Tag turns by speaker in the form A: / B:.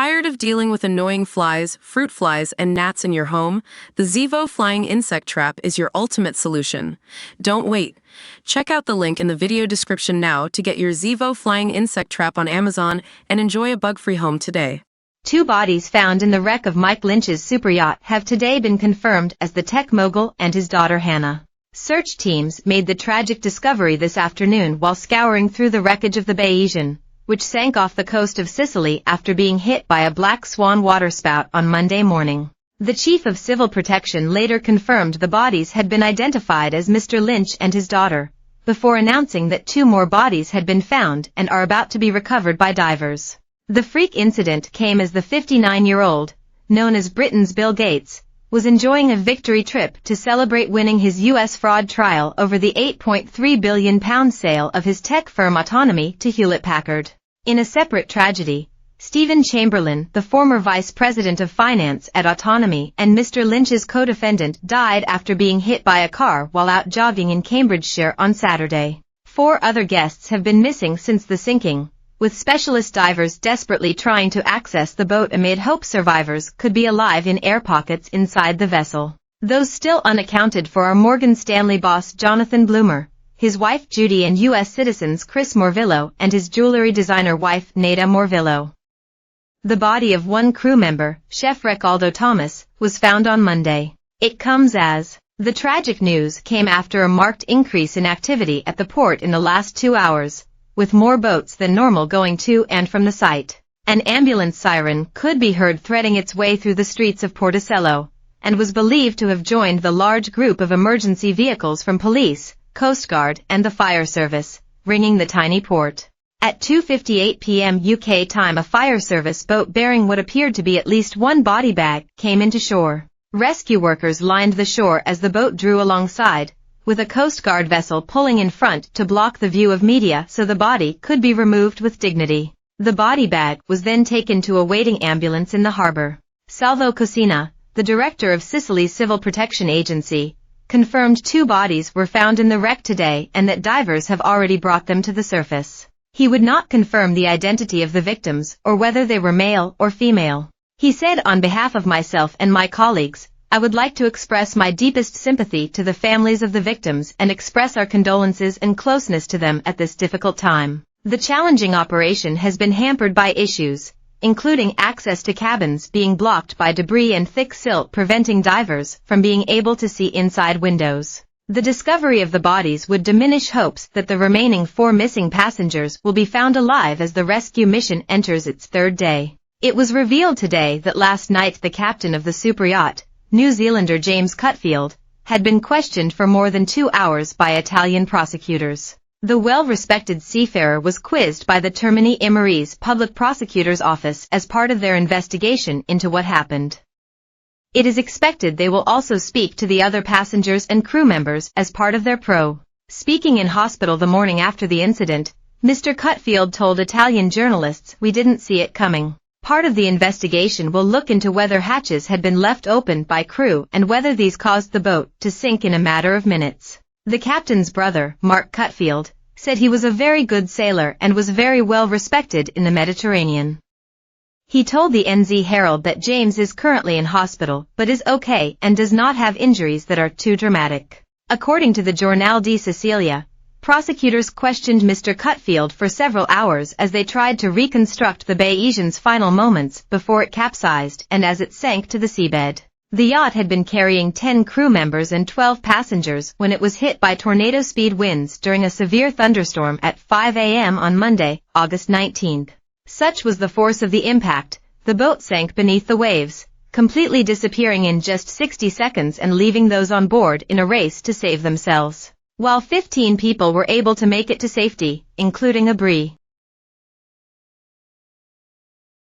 A: Tired of dealing with annoying flies, fruit flies, and gnats in your home? The Zevo Flying Insect Trap is your ultimate solution. Don't wait. Check out the link in the video description now to get your Zevo Flying Insect Trap on Amazon and enjoy a bug-free home today.
B: Two bodies found in the wreck of Mike Lynch's superyacht have today been confirmed as the tech mogul and his daughter Hannah. Search teams made the tragic discovery this afternoon while scouring through the wreckage of the Bodies, which sank off the coast of Sicily after being hit by a black swan waterspout on Monday morning. The chief of civil protection later confirmed the bodies had been identified as Mr. Lynch and his daughter, before announcing that two more bodies had been found and are about to be recovered by divers. The freak incident came as the 59-year-old, known as Britain's Bill Gates, was enjoying a victory trip to celebrate winning his U.S. fraud trial over the £8.3 billion sale of his tech firm Autonomy to Hewlett-Packard. In a separate tragedy, Stephen Chamberlain, the former vice president of finance at Autonomy and Mr. Lynch's co-defendant, died after being hit by a car while out jogging in Cambridgeshire on Saturday. 4 other guests have been missing since the sinking, with specialist divers desperately trying to access the boat amid hope survivors could be alive in air pockets inside the vessel. Those still unaccounted for are Morgan Stanley boss Jonathan Bloomer, his wife Judy, and U.S. citizens Chris Morvillo and his jewelry designer wife Nada Morvillo. The body of one crew member, Chef Recaldo Thomas, was found on Monday. It comes as the tragic news came after a marked increase in activity at the port in the last 2 hours, with more boats than normal going to and from the site. An ambulance siren could be heard threading its way through the streets of Porticello, and was believed to have joined the large group of emergency vehicles from police, Coast Guard, and the fire service, ringing the tiny port. At 2:58 p.m. UK time, a fire service boat bearing what appeared to be at least one body bag came into shore. Rescue workers lined the shore as the boat drew alongside, with a Coast Guard vessel pulling in front to block the view of media so the body could be removed with dignity. The body bag was then taken to a waiting ambulance in the harbor. Salvo Cosina, the director of Sicily's Civil Protection Agency, confirmed 2 bodies were found in the wreck today and that divers have already brought them to the surface. He would not confirm the identity of the victims or whether they were male or female. He said, "On behalf of myself and my colleagues, I would like to express my deepest sympathy to the families of the victims and express our condolences and closeness to them at this difficult time." The challenging operation has been hampered by issues, including access to cabins being blocked by debris and thick silt preventing divers from being able to see inside windows. The discovery of the bodies would diminish hopes that the remaining 4 missing passengers will be found alive as the rescue mission enters its 3rd day. It was revealed today that last night the captain of the superyacht, New Zealander James Cutfield, had been questioned for more than 2 hours by Italian prosecutors. The well-respected seafarer was quizzed by the Termini Imerese public prosecutor's office as part of their investigation into what happened. It is expected they will also speak to the other passengers and crew members as part of their Speaking in hospital the morning after the incident, Mr. Cutfield told Italian journalists, "We didn't see it coming." Part of the investigation will look into whether hatches had been left open by crew and whether these caused the boat to sink in a matter of minutes. The captain's brother, Mark Cutfield, said he was a very good sailor and was very well respected in the Mediterranean. He told the NZ Herald that James is currently in hospital but is okay and does not have injuries that are too dramatic. According to the Giornale di Sicilia, prosecutors questioned Mr. Cutfield for several hours as they tried to reconstruct the Bayesian's final moments before it capsized and as it sank to the seabed. The yacht had been carrying 10 crew members and 12 passengers when it was hit by tornado-speed winds during a severe thunderstorm at 5 a.m. on Monday, August 19. Such was the force of the impact, the boat sank beneath the waves, completely disappearing in just 60 seconds and leaving those on board in a race to save themselves. While 15 people were able to make it to safety, including a Brie.